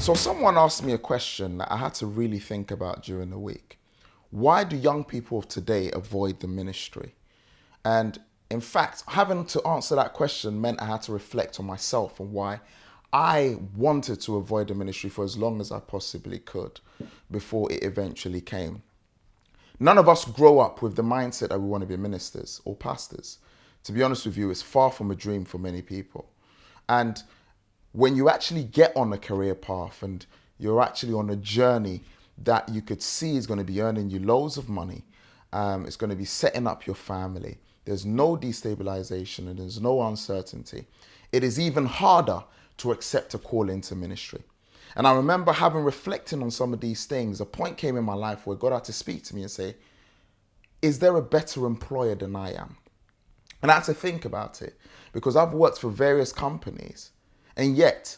So someone asked me a question that I had to really think about during the week. Why do young people of today avoid the ministry? And in fact, having to answer that question meant I had to reflect on myself and why I wanted to avoid the ministry for as long as I possibly could before it eventually came. None of us grow up with the mindset that we want to be ministers or pastors. To be honest with you, it's far from a dream for many people. And when you actually get on a career path and you're actually on a journey that you could see is going to be earning you loads of money, it's going to be setting up your family, there's no destabilization and there's no uncertainty, it is even harder to accept a call into ministry. And I remember having reflecting on some of these things, a point came in my life where God had to speak to me and say, is there a better employer than I am? And I had to think about it because I've worked for various companies, and yet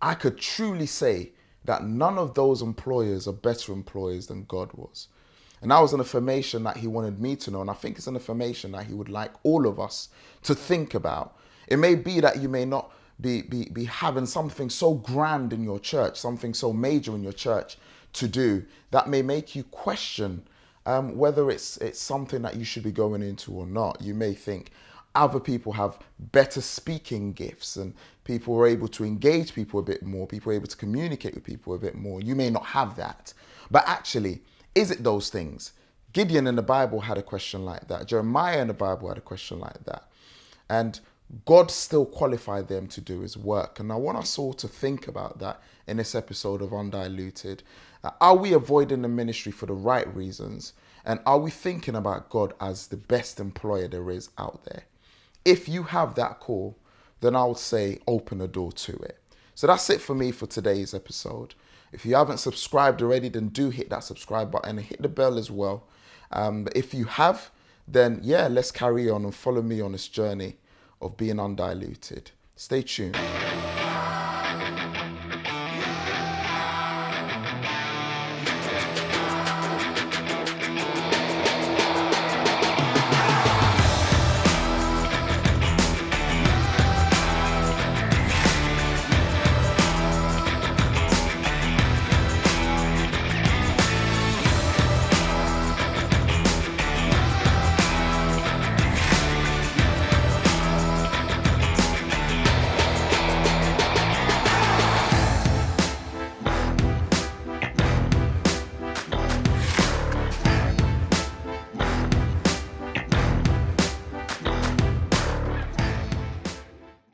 I could truly say that none of those employers are better employers than God was. And that was an affirmation that he wanted me to know. And I think it's an affirmation that he would like all of us to think about. It may be that you may not be having something so grand in your church, something so major in your church to do that may make you question whether it's something that you should be going into or not. You may think other people have better speaking gifts and people are able to engage people a bit more, people are able to communicate with people a bit more. You may not have that. But actually, is it those things? Gideon in the Bible had a question like that. Jeremiah in the Bible had a question like that. And God still qualified them to do his work. And I want us all to think about that in this episode of Undiluted. Are we avoiding the ministry for the right reasons? And are we thinking about God as the best employer there is out there? If you have that call, then I would say open the door to it. So that's it for me for today's episode. If you haven't subscribed already, then do hit that subscribe button and hit the bell as well. But if you have, then yeah, let's carry on and follow me on this journey of being undiluted. Stay tuned.